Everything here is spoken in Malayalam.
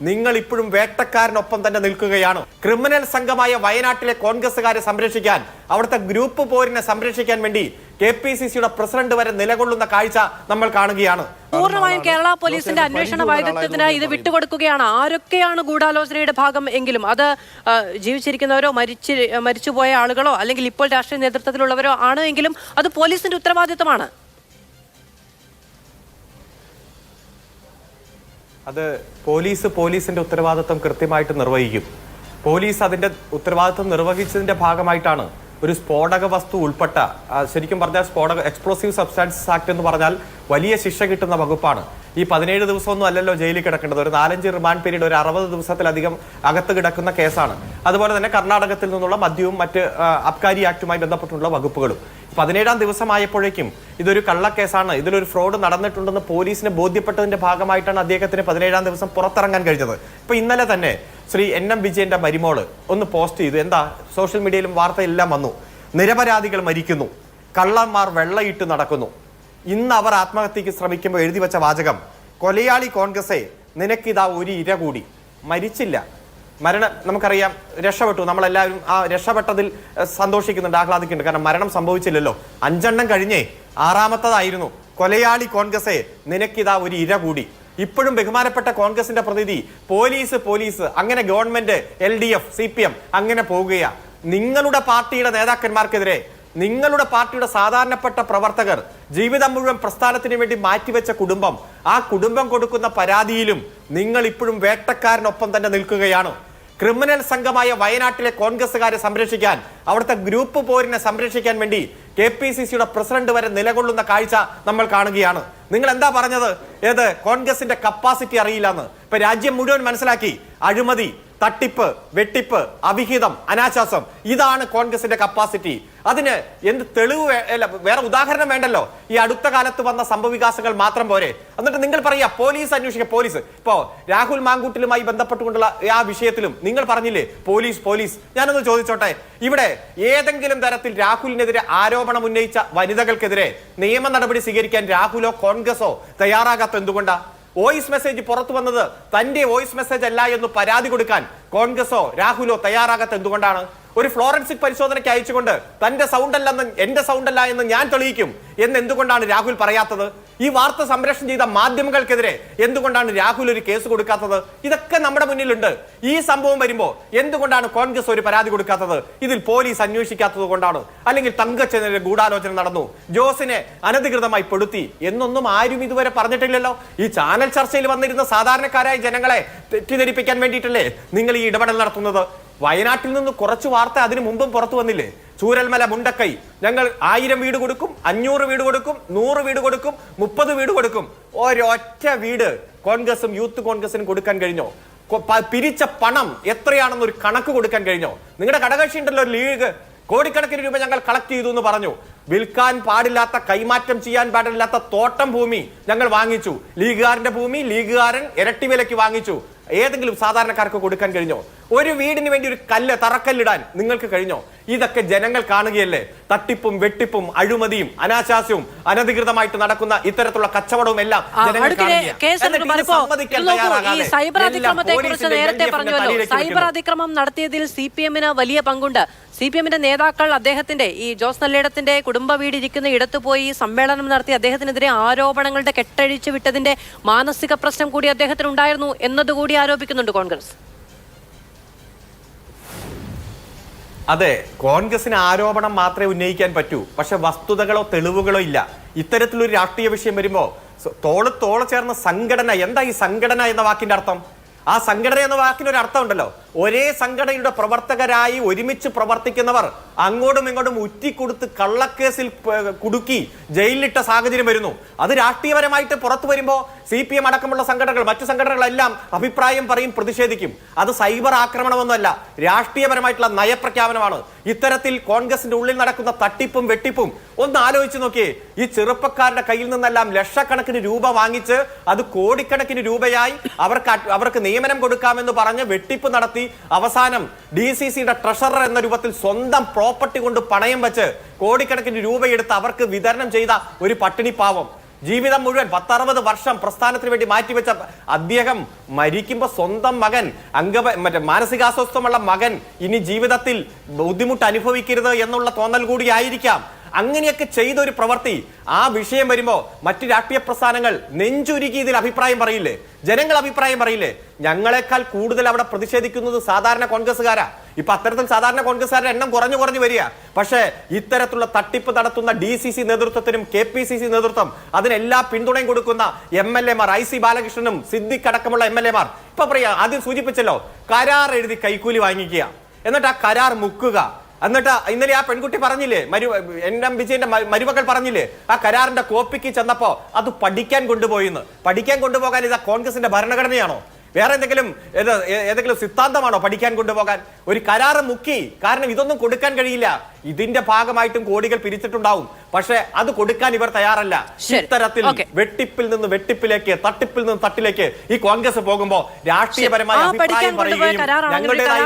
നിങ്ങൾ ഇപ്പോഴും വേട്ടക്കാരനൊപ്പം തന്നെ നിൽക്കുകയാണ്. ക്രിമിനൽ സംഘമായ വയനാട്ടിലെ കോൺഗ്രസുകാരെ സംരക്ഷിക്കാൻ, അവിടുത്തെ ഗ്രൂപ്പ് പോരിനെ സംരക്ഷിക്കാൻ വേണ്ടി KPCCയുടെ പ്രസിഡന്റ് വരെ നിലകൊള്ളുന്ന കാഴ്ച നമ്മൾ കാണുകയാണ്. പൂർണ്ണമായും കേരള പോലീസിന്റെ അന്വേഷണ വൈദഗ്ധ്യത്തിന് ഇത് വിട്ടുകൊടുക്കുകയാണ്. ആരൊക്കെയാണ് ഗൂഢാലോചനയുടെ ഭാഗം എങ്കിലും അത് ജീവിച്ചിരിക്കുന്നവരോ മരിച്ചുപോയ ആളുകളോ അല്ലെങ്കിൽ ഇപ്പോൾ രാഷ്ട്രീയ നേതൃത്വത്തിലുള്ളവരോ ആണ് എങ്കിലും അത് പോലീസിന്റെ ഉത്തരവാദിത്തമാണ്. അത് പോലീസിന്റെ ഉത്തരവാദിത്വം കൃത്യമായിട്ട് നിർവഹിക്കും. പോലീസ് അതിന്റെ ഉത്തരവാദിത്വം നിർവഹിച്ചതിന്റെ ഭാഗമായിട്ടാണ് ഒരു സ്ഫോടക വസ്തു ഉൾപ്പെട്ട, ശരിക്കും പറഞ്ഞാൽ എക്സ്പ്ലോസീവ് സബ്സ്റ്റാൻസസ് ആക്ട് എന്ന് പറഞ്ഞാൽ വലിയ ശിക്ഷ കിട്ടുന്ന വകുപ്പാണ്. ഈ 17 ദിവസമൊന്നും അല്ലല്ലോ ജയിലിൽ കിടക്കേണ്ടത്. ഒരു 4-5 റിമാൻഡ് പീരീഡ്, ഒരു 60 ദിവസത്തിലധികം അകത്ത് കിടക്കുന്ന കേസാണ്. അതുപോലെ തന്നെ കർണാടകത്തിൽ നിന്നുള്ള മദ്യവും മറ്റ് അബ്കാരി ആക്ടുമായി ബന്ധപ്പെട്ടുള്ള വകുപ്പുകളും. 17-ാം ദിവസമായപ്പോഴേക്കും ഇതൊരു കള്ളക്കേസാണ്, ഇതിലൊരു ഫ്രോഡ് നടന്നിട്ടുണ്ടെന്ന് പോലീസിന് ബോധ്യപ്പെട്ടതിന്റെ ഭാഗമായിട്ടാണ് അദ്ദേഹത്തിന് 17-ാം ദിവസം പുറത്തിറങ്ങാൻ കഴിഞ്ഞത്. ഇപ്പൊ ഇന്നലെ തന്നെ ശ്രീ NM വിജയന്റെ മരുമോള് ഒന്ന് പോസ്റ്റ് ചെയ്തു. എന്താ, സോഷ്യൽ മീഡിയയിലും വാർത്തയെല്ലാം വന്നു. നിരപരാധികൾ മരിക്കുന്നു, കള്ളന്മാർ വെള്ളയിട്ട് നടക്കുന്നു. ഇന്ന് അവർ ആത്മഹത്യക്ക് ശ്രമിക്കുമ്പോൾ എഴുതി വെച്ച വാചകം, കൊലയാളി കോൺഗ്രസേ നിനക്കിതാ ഒരു ഇര കൂടി. മരിച്ചില്ല, നമുക്കറിയാം, രക്ഷപ്പെട്ടു. നമ്മളെല്ലാവരും ആ രക്ഷപ്പെട്ടതിൽ സന്തോഷിക്കുന്നുണ്ട്, ആഹ്ലാദിക്കുന്നുണ്ട്. കാരണം മരണം സംഭവിച്ചില്ലല്ലോ. 5 എണ്ണം കഴിഞ്ഞേ 6ാമത്തതായിരുന്നു. കൊലയാളി കോൺഗ്രസേ നിനക്കിതാ ഒരു ഇര കൂടി. ഇപ്പോഴും ബഹുമാനപ്പെട്ട കോൺഗ്രസിന്റെ പ്രതിനിധി പോലീസ് അങ്ങനെ ഗവൺമെന്റ്, LDF, CPM അങ്ങനെ പോവുകയാ. നിങ്ങളുടെ പാർട്ടിയുടെ നേതാക്കന്മാർക്കെതിരെ, നിങ്ങളുടെ പാർട്ടിയുടെ സാധാരണപ്പെട്ട പ്രവർത്തകർ, ജീവിതം മുഴുവൻ പ്രസ്ഥാനത്തിന് വേണ്ടി മാറ്റിവെച്ച കുടുംബം, ആ കുടുംബം കൊടുക്കുന്ന പരാതിയിലും നിങ്ങൾ ഇപ്പോഴും വേട്ടക്കാരനൊപ്പം തന്നെ നിൽക്കുകയാണ്. ക്രിമിനൽ സംഘമായ വയനാട്ടിലെ കോൺഗ്രസുകാരെ സംരക്ഷിക്കാൻ, അവിടുത്തെ ഗ്രൂപ്പ് പോരിനെ സംരക്ഷിക്കാൻ വേണ്ടി KPCCയുടെ പ്രസിഡന്റ് വരെ നിലകൊള്ളുന്ന കാഴ്ച നമ്മൾ കാണുകയാണ്. നിങ്ങൾ എന്താ പറഞ്ഞത്? കോൺഗ്രസിന്റെ കപ്പാസിറ്റി അറിയില്ലെന്ന്. ഇപ്പൊ രാജ്യം മുഴുവൻ മനസ്സിലാക്കി. അഴിമതി, തട്ടിപ്പ്, വെട്ടിപ്പ്, അവിഹിതം, അനാശാസം, ഇതാണ് കോൺഗ്രസിന്റെ കപ്പാസിറ്റി. അതിന് എന്ത് തെളിവ്, വേറെ ഉദാഹരണം വേണ്ടല്ലോ. ഈ അടുത്ത കാലത്ത് വന്ന സംഭവവികാസങ്ങൾ മാത്രം പോരെ. എന്നിട്ട് നിങ്ങൾ പറയാ പോലീസ് അന്വേഷിക്കുക. പോലീസ് ഇപ്പോ രാഹുൽ മാങ്കൂട്ടിലുമായി ബന്ധപ്പെട്ടുകൊണ്ടുള്ള ആ വിഷയത്തിലും നിങ്ങൾ പറഞ്ഞില്ലേ പോലീസ്. ഞാനൊന്ന് ചോദിച്ചോട്ടെ, ഇവിടെ ഏതെങ്കിലും തരത്തിൽ രാഹുലിനെതിരെ ആരോപണം ഉന്നയിച്ച വനിതകൾക്കെതിരെ നിയമ നടപടി സ്വീകരിക്കാൻ രാഹുലോ കോൺഗ്രസോ തയ്യാറാകാത്ത എന്തുകൊണ്ടാ? വോയിസ് മെസ്സേജ് പുറത്തു വന്നത് തന്റെ വോയിസ് മെസ്സേജ് അല്ല എന്ന് പരാതി കൊടുക്കാൻ കോൺഗ്രസോ രാഹുലോ തയ്യാറാകാത്ത എന്തുകൊണ്ടാണ്? ഒരു ഫ്ലോറൻസിക് പരിശോധനയ്ക്ക് അയച്ചുകൊണ്ട് തന്റെ സൗണ്ട് അല്ലെന്ന്, എന്റെ സൗണ്ട് അല്ല എന്ന് ഞാൻ തെളിയിക്കും എന്ന് എന്തുകൊണ്ടാണ് രാഹുൽ പറയാത്തത്? ഈ വാർത്ത സംപ്രേഷണം ചെയ്ത മാധ്യമങ്ങൾക്കെതിരെ എന്തുകൊണ്ടാണ് രാഹുൽ ഒരു കേസ് കൊടുക്കാത്തത്? ഇതൊക്കെ നമ്മുടെ മുന്നിലുണ്ട്. ഈ സംഭവം വരുമ്പോ എന്തുകൊണ്ടാണ് കോൺഗ്രസ് ഒരു പരാതി കൊടുക്കാത്തത്? ഇതിൽ പോലീസ് അന്വേഷിക്കാത്തത് കൊണ്ടാണ്? അല്ലെങ്കിൽ തങ്കച്ചനെതിരെ ഗൂഢാലോചന നടന്നു, ജോസിനെ അനധികൃതമായി പെടുത്തി എന്നൊന്നും ആരും ഇതുവരെ പറഞ്ഞിട്ടില്ലല്ലോ. ഈ ചാനൽ ചർച്ചയിൽ വന്നിരുന്ന സാധാരണക്കാരായ ജനങ്ങളെ തെറ്റിദ്ധരിപ്പിക്കാൻ വേണ്ടിയിട്ടല്ലേ നിങ്ങൾ ഈ ഇടപെടൽ നടത്തുന്നത്? വയനാട്ടിൽ നിന്ന് കുറച്ച് വാർത്ത അതിനു മുമ്പും പുറത്തു വന്നില്ലേ? ചൂരൽമല, മുണ്ടക്കൈ, ഞങ്ങൾ 1000 വീട് കൊടുക്കും, 500 വീട് കൊടുക്കും, 100 വീട് കൊടുക്കും, 30 വീട് കൊടുക്കും. ഒരൊറ്റ വീട് കോൺഗ്രസും യൂത്ത് കോൺഗ്രസിനും കൊടുക്കാൻ കഴിഞ്ഞോ? പിരിച്ച പണം എത്രയാണെന്നൊരു കണക്ക് കൊടുക്കാൻ കഴിഞ്ഞോ? നിങ്ങളുടെ ഘടകകക്ഷി ഉണ്ടല്ലോ ലീഗ്, കോടിക്കണക്കിന് രൂപ ഞങ്ങൾ കളക്ട് ചെയ്തു എന്ന് പറഞ്ഞു. വിൽക്കാൻ പാടില്ലാത്ത, കൈമാറ്റം ചെയ്യാൻ പാടില്ലാത്ത തോട്ടം ഭൂമി ഞങ്ങൾ വാങ്ങിച്ചു. ലീഗുകാരന്റെ ഭൂമി ലീഗുകാരൻ ഇരട്ടി വിലയ്ക്ക് വാങ്ങിച്ചു. ഏതെങ്കിലും സാധാരണക്കാർക്ക് കൊടുക്കാൻ കഴിഞ്ഞോ? ഒരു വീടിന് വേണ്ടി ഒരു തറക്കല്ലിടാൻ നിങ്ങൾക്ക് കഴിഞ്ഞോ? ഇതൊക്കെ ജനങ്ങൾ കാണുകയല്ലേ. തട്ടിപ്പും വെട്ടിപ്പും അഴിമതിയും അനാശാസ്യവും അനധികൃതമായിട്ട് നടക്കുന്ന ഇത്തരത്തിലുള്ള കച്ചവടവും എല്ലാം ജനങ്ങൾ സൈബർ അതിക്രമം നടത്തിയതിൽ CPM-ന് വലിയ പങ്കുണ്ട്. CPM-ന്റെ നേതാക്കൾ അദ്ദേഹത്തിന്റെ ഈ ജോസ് നല്ലേടത്തിന്റെ കുടുംബ വീടിരിക്കുന്ന ഇടത്ത് പോയി സമ്മേളനം നടത്തി അദ്ദേഹത്തിനെതിരെ ആരോപണങ്ങളുടെ കെട്ടഴിച്ചു വിട്ടതിന്റെ മാനസിക പ്രശ്നം കൂടി അദ്ദേഹത്തിന് ഉണ്ടായിരുന്നു എന്നതുകൂടി ആരോപിക്കുന്നുണ്ട് കോൺഗ്രസ്. അതെ, കോൺഗ്രസിന് ആരോപണം മാത്രമേ ഉന്നയിക്കാൻ പറ്റൂ. പക്ഷെ വസ്തുതകളോ തെളിവുകളോ ഇല്ല. ഇത്തരത്തിലൊരു രാഷ്ട്രീയ വിഷയം വരുമ്പോ തോള് ചേർന്ന സംഘടന, എന്താ ഈ സംഘടന എന്ന വാക്കിന്റെ അർത്ഥം? ആ സംഘടന എന്ന വാക്കിനൊരു അർത്ഥം ഉണ്ടല്ലോ. ഒരേ സംഘടനയുടെ പ്രവർത്തകരായി ഒരുമിച്ച് പ്രവർത്തിക്കുന്നവർ അങ്ങോട്ടും ഇങ്ങോട്ടും ഉറ്റിക്കൊടുത്ത് കള്ളക്കേസിൽ കുടുക്കി ജയിലിലിട്ട സാഹചര്യം വരുന്നു. അത് രാഷ്ട്രീയപരമായിട്ട് പുറത്തു വരുമ്പോൾ CPM അടക്കമുള്ള സംഘടനകൾ, മറ്റു സംഘടനകളെല്ലാം അഭിപ്രായം പറയും, പ്രതിഷേധിക്കും. അത് സൈബർ ആക്രമണമൊന്നുമല്ല, രാഷ്ട്രീയപരമായിട്ടുള്ള നയപ്രഖ്യാപനമാണ്. ഇത്തരത്തിൽ കോൺഗ്രസിന്റെ ഉള്ളിൽ നടക്കുന്ന തട്ടിപ്പും വെട്ടിപ്പും ഒന്ന് ആലോചിച്ച് നോക്കിയേ. ഈ ചെറുപ്പക്കാരുടെ കയ്യിൽ നിന്നെല്ലാം ലക്ഷക്കണക്കിന് രൂപ വാങ്ങിച്ച് അത് കോടിക്കണക്കിന് രൂപയായി അവർക്ക് നിയമനം കൊടുക്കാമെന്ന് പറഞ്ഞ് വെട്ടിപ്പ് നടത്തി അവസാനം DCCയുടെ ട്രഷറർ എന്ന രൂപത്തിൽ സ്വന്തം പ്രോപ്പർട്ടി കൊണ്ട് പണയം വെച്ച് കോടിക്കണക്കിന് രൂപയെടുത്ത് അവർക്ക് വിതരണം ചെയ്ത ഒരു പട്ടിണി പാവം. ജീവിതം മുഴുവൻ 10-60 വർഷം പ്രസ്ഥാനത്തിന് വേണ്ടി മാറ്റിവെച്ച അദ്ദേഹം മരിക്കുമ്പോ സ്വന്തം മകൻ മാനസികാസ്വസ്ഥമുള്ള മകൻ ഇനി ജീവിതത്തിൽ ബുദ്ധിമുട്ട് അനുഭവിക്കരുത് എന്നുള്ള തോന്നൽ കൂടി ആയിരിക്കാം. അങ്ങനെയൊക്കെ ചെയ്ത ഒരു പ്രവൃത്തി ആ വിഷയം വരുമ്പോ മറ്റു രാഷ്ട്രീയ പ്രസ്ഥാനങ്ങൾ നെഞ്ചുരുക്കി ഇതിൽ അഭിപ്രായം പറയില്ലേ? ജനങ്ങൾ അഭിപ്രായം പറയില്ലേ? ഞങ്ങളെക്കാൾ കൂടുതൽ അവിടെ പ്രതിഷേധിക്കുന്നത് സാധാരണ കോൺഗ്രസ്സുകാരാ. ഇപ്പൊ അത്തരത്തിൽ സാധാരണ കോൺഗ്രസ്സുകാരുടെ എണ്ണം കുറഞ്ഞു വരിക. പക്ഷേ ഇത്തരത്തിലുള്ള തട്ടിപ്പ് നടത്തുന്ന DCC നേതൃത്വത്തിനും KPCC നേതൃത്വം അതിനെല്ലാ പിന്തുണയും കൊടുക്കുന്ന MLA മാർ IC ബാലകൃഷ്ണനും സിദ്ദിഖ് അടക്കമുള്ള MLA മാർ ഇപ്പൊ പറയാ, ആദ്യം സൂചിപ്പിച്ചല്ലോ, കരാർ എഴുതി കൈക്കൂലി വാങ്ങിക്കുക, എന്നിട്ട് ആ കരാർ മുക്കുക. എന്നിട്ട് ഇന്നലെ ആ പെൺകുട്ടി പറഞ്ഞില്ലേ, NM വിജയന്റെ മരുമകൾ പറഞ്ഞില്ലേ, ആ കരാറിന്റെ കോപ്പിക്ക് ചെന്നപ്പോ അത് പഠിക്കാൻ കൊണ്ടുപോയിന്ന്. പഠിക്കാൻ കൊണ്ടുപോകാൻ ഇതാ കോൺഗ്രസിന്റെ ഭരണഘടനയാണോ? വേറെ ഏതെങ്കിലും സിദ്ധാന്തമാണോ പഠിക്കാൻ കൊണ്ടുപോകാൻ? ഒരു കരാറ് മുക്കി. കാരണം ഇതൊന്നും കൊടുക്കാൻ കഴിയില്ല. ഇതിന്റെ ഭാഗമായിട്ടും കോടികൾ പിരിച്ചിട്ടുണ്ടാവും, പക്ഷെ അത് കൊടുക്കാൻ ഇവർ തയ്യാറല്ല. ഇത്തരത്തിൽ വെട്ടിപ്പിൽ നിന്ന് വെട്ടിപ്പിലേക്ക്, തട്ടിപ്പിൽ നിന്ന് തട്ടിലേക്ക് ഈ കോൺഗ്രസ് പോകുമ്പോ രാഷ്ട്രീയപരമായ അഭിപ്രായം പറയുകയും ഞങ്ങളുടേതായ